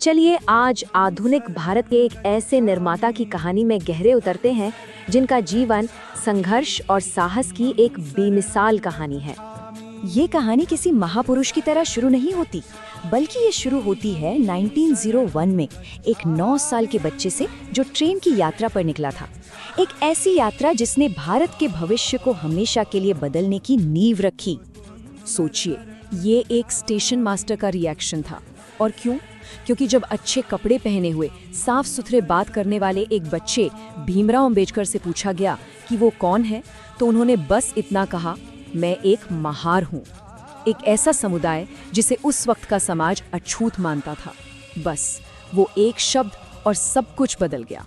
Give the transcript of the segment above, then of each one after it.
चलिए आज आधुनिक भारत के एक ऐसे निर्माता की कहानी में गहरे उतरते हैं जिनका जीवन संघर्ष और साहस की एक बेमिसाल कहानी है। ये कहानी किसी महापुरुष की तरह शुरू नहीं होती, बल्कि ये शुरू होती है 1901 में एक 9 साल के बच्चे से जो ट्रेन की यात्रा पर निकला था। एक ऐसी यात्रा जिसने भारत के भविष्य को हमेशा के लिए बदलने की नींव रखी। सोचिए, ये एक स्टेशन मास्टर का रिएक्शन था। और क्यों? क्योंकि जब अच्छे कपड़े पहने हुए साफ सुथरे बात करने वाले एक बच्चे भीमराव अंबेडकर से पूछा गया कि वो कौन है, तो उन्होंने बस इतना कहा, मैं एक महार हूँ। एक ऐसा समुदाय जिसे उस वक्त का समाज अछूत मानता था। बस वो एक शब्द और सब कुछ बदल गया।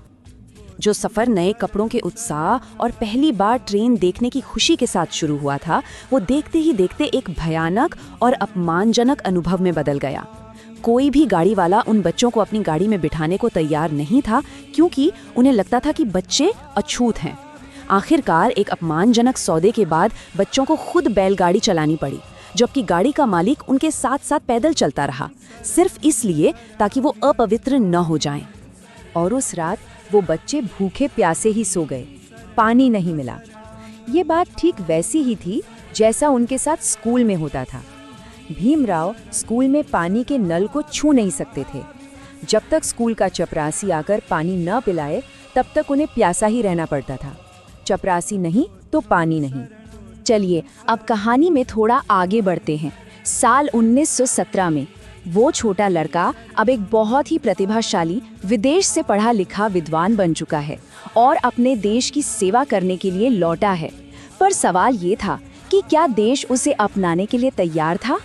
जो सफ़र नए कपड़ों के उत्साह और पहली बार ट्रेन देखने की खुशी के साथ शुरू हुआ था, वो देखते ही देखते एक भयानक और अपमानजनक अनुभव में बदल गया। कोई भी गाड़ी वाला उन बच्चों को अपनी गाड़ी में बिठाने को तैयार नहीं था, क्योंकि उन्हें लगता था कि बच्चे अछूत हैं। आखिरकार एक अपमानजनक सौदे के बाद बच्चों को खुद बैलगाड़ी चलानी पड़ी, जबकि गाड़ी का मालिक उनके साथ साथ पैदल चलता रहा, सिर्फ इसलिए ताकि वो अपवित्र न हो जाएं। और उस रात वो बच्चे भूखे प्यासे ही सो गए। पानी नहीं मिला। ये बात ठीक वैसी ही थी जैसा उनके साथ स्कूल में होता था। भीमराव स्कूल में पानी के नल को छू नहीं सकते थे। जब तक स्कूल का चपरासी आकर पानी न पिलाए, तब तक उन्हें प्यासा ही रहना पड़ता था। चपरासी नहीं तो पानी नहीं। चलिए अब कहानी में थोड़ा आगे बढ़ते हैं। साल 1917 में वो छोटा लड़का अब एक बहुत ही प्रतिभाशाली, विदेश से पढ़ा लिखा विद्वान बन चुका है और अपने देश की सेवा करने के लिए लौटा है। पर सवाल ये था कि क्या देश उसे अपनाने के लिए तैयार था?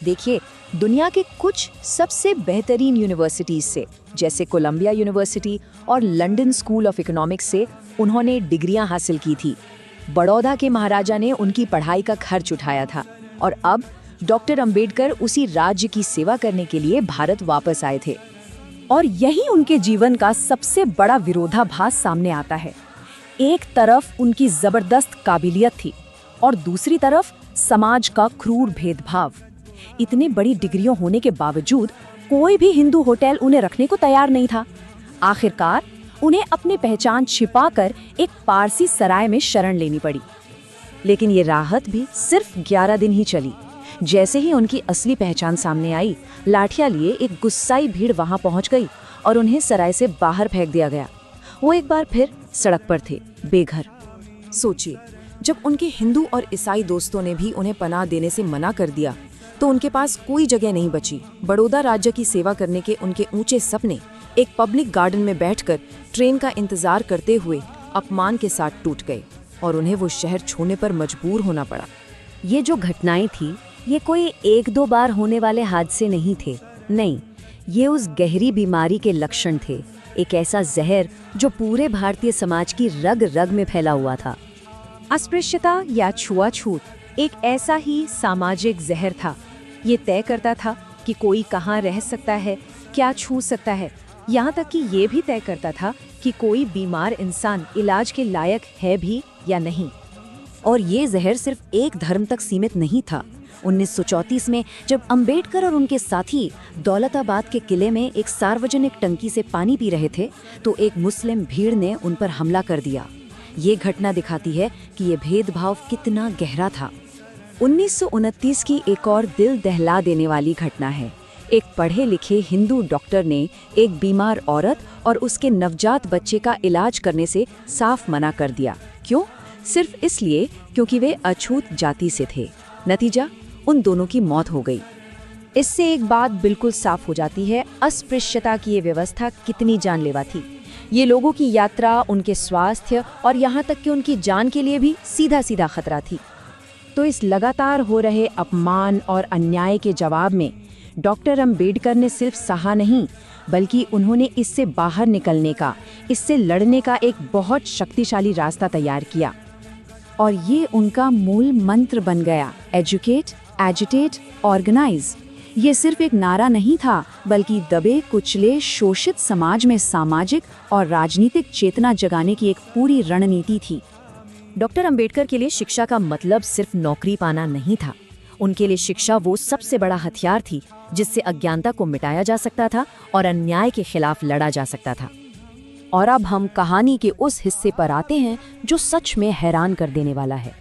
देखिए, दुनिया के कुछ सबसे बेहतरीन यूनिवर्सिटीज से, जैसे कोलंबिया यूनिवर्सिटी और लंदन स्कूल ऑफ इकोनॉमिक्स से उन्होंने डिग्रियां हासिल की थी। बड़ौदा के महाराजा ने उनकी पढ़ाई का खर्च उठाया था और अब डॉक्टर अंबेडकर उसी राज्य की सेवा करने के लिए भारत वापस आए थे। और यही उनके जीवन का सबसे बड़ा विरोधाभास सामने आता है। एक तरफ उनकी जबरदस्त काबिलियत थी और दूसरी तरफ समाज का क्रूर भेदभाव। इतने बड़ी डिग्रियां होने के बावजूद कोई भी हिंदू होटल उन्हें रखने को तैयार नहीं था। आखिरकार उन्हें अपनी पहचान छिपाकर एक पारसी सराय में शरण लेनी पड़ी। लेकिन ये राहत भी सिर्फ 11 दिन ही चली। जैसे ही उनकी असली पहचान सामने आई, लाठियां लिए एक गुस्साई भीड़ वहां पहुंच गई और उन्हें सराय से बाहर फेंक दिया गया। वो एक बार फिर सड़क पर थे, बेघर। सोचिए, जब उनके हिंदू और ईसाई दोस्तों ने भी उन्हें पनाह देने से मना कर दिया, तो उनके पास कोई जगह नहीं बची। बड़ौदा राज्य की सेवा करने के उनके ऊंचे सपने एक पब्लिक गार्डन में बैठकर ट्रेन का इंतजार करते हुए अपमान के साथ टूट गए और उन्हें वो शहर छोड़ने पर मजबूर होना पड़ा। ये जो घटनाएं थी, ये कोई 1-2 बार होने वाले हादसे नहीं थे। नहीं, ये उस गहरी बीमारी के लक्षण थे। एक ऐसा जहर जो पूरे भारतीय समाज की रग रग में फैला हुआ था। अस्पृश्यता या छुआछूत एक ऐसा ही सामाजिक जहर था। ये तय करता था कि कोई कहाँ रह सकता है, क्या छू सकता है, यहाँ तक कि ये भी तय करता था कि कोई बीमार इंसान इलाज के लायक है भी या नहीं। और ये जहर सिर्फ एक धर्म तक सीमित नहीं था। 1934 में जब अंबेडकर और उनके साथी दौलताबाद के किले में एक सार्वजनिक टंकी से पानी पी रहे थे, तो एक मुस्लिम भीड़ ने उन पर हमला कर दिया। ये घटना दिखाती है कि ये भेदभाव कितना गहरा था। 1929 की एक और दिल दहला देने वाली घटना है। एक पढ़े लिखे हिंदू डॉक्टर ने एक बीमार औरत और उसके नवजात बच्चे का इलाज करने से साफ मना कर दिया। क्यों? सिर्फ इसलिए क्योंकि वे अछूत जाति से थे। नतीजा, उन दोनों की मौत हो गई। इससे एक बात बिल्कुल साफ हो जाती है, अस्पृश्यता की ये व्यवस्था कितनी जानलेवा थी। ये लोगों की यात्रा, उनके स्वास्थ्य और यहाँ तक कि उनकी जान के लिए भी सीधा सीधा खतरा थी। तो इस लगातार हो रहे अपमान और अन्याय के जवाब में डॉक्टर अंबेडकर ने सिर्फ सहा नहीं, बल्कि उन्होंने इससे बाहर निकलने का, इससे लड़ने का एक बहुत शक्तिशाली रास्ता तैयार किया। और ये उनका मूल मंत्र बन गया, एजुकेट, एजिटेट, ऑर्गेनाइज। ये सिर्फ एक नारा नहीं था, बल्कि दबे कुचले शोषित समाज में सामाजिक और राजनीतिक चेतना जगाने की एक पूरी रणनीति थी। डॉक्टर अंबेडकर के लिए शिक्षा का मतलब सिर्फ नौकरी पाना नहीं था। उनके लिए शिक्षा वो सबसे बड़ा हथियार थी जिससे अज्ञानता को मिटाया जा सकता था और अन्याय के खिलाफ लड़ा जा सकता था। और अब हम कहानी के उस हिस्से पर आते हैं जो सच में हैरान कर देने वाला है।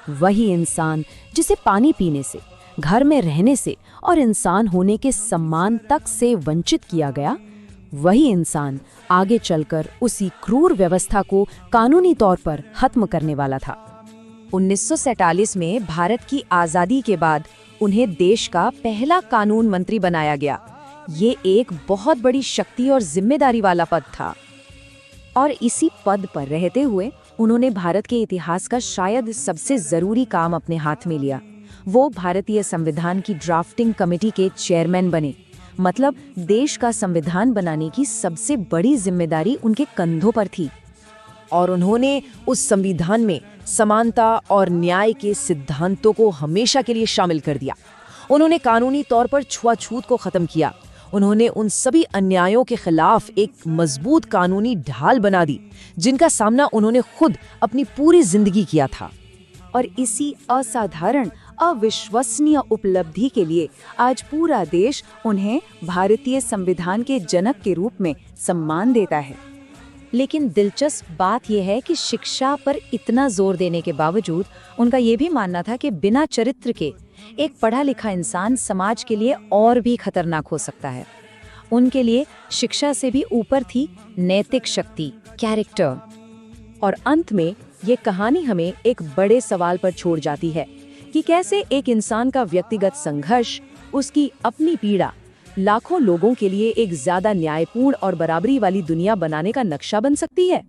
वही इंसान जिसे पानी पीने से, घर में रहने से और इंसान होने के सम्मान तक से वंचित किया गया, वही इंसान आगे चलकर उसी क्रूर व्यवस्था को कानूनी तौर पर खत्म करने वाला था। 1947 में भारत की आज़ादी के बाद उन्हें देश का पहला कानून मंत्री बनाया गया। ये एक बहुत बड़ी शक्ति और जिम्मेदारी वाला पद था और इसी पद पर रहते हुए उन्होंने भारत के इतिहास का शायद सबसे जरूरी काम अपने हाथ में लिया। वो भारतीय संविधान की ड्राफ्टिंग कमेटी के चेयरमैन बने। मतलब देश का संविधान बनाने की सबसे बड़ी जिम्मेदारी उनके कंधों पर थी। और उन्होंने उस संविधान में समानता और न्याय के सिद्धांतों को हमेशा के लिए शामिल कर दिया। उन्होंने कानूनी तौर पर छुआछूत को खत्म किया। उन्होंने उन सभी अन्यायों के खिलाफ एक मजबूत कानूनी ढाल बना दी जिनका सामना उन्होंने खुद अपनी पूरी जिंदगी किया था। और इसी असाधारण, अविश्वसनीय उपलब्धि के लिए आज पूरा देश उन्हें भारतीय संविधान के जनक के रूप में सम्मान देता है। लेकिन दिलचस्प बात यह है कि शिक्षा पर इतना जोर देने के बावजूद उनका ये भी मानना था कि बिना चरित्र के एक पढ़ा लिखा इंसान समाज के लिए और भी खतरनाक हो सकता है। उनके लिए शिक्षा से भी ऊपर थी नैतिक शक्ति, कैरेक्टर। और अंत में ये कहानी हमें एक बड़े सवाल पर छोड़ जाती है कि कैसे एक इंसान का व्यक्तिगत संघर्ष, उसकी अपनी पीड़ा लाखों लोगों के लिए एक ज्यादा न्यायपूर्ण और बराबरी वाली दुनिया बनाने का नक्शा बन सकती है।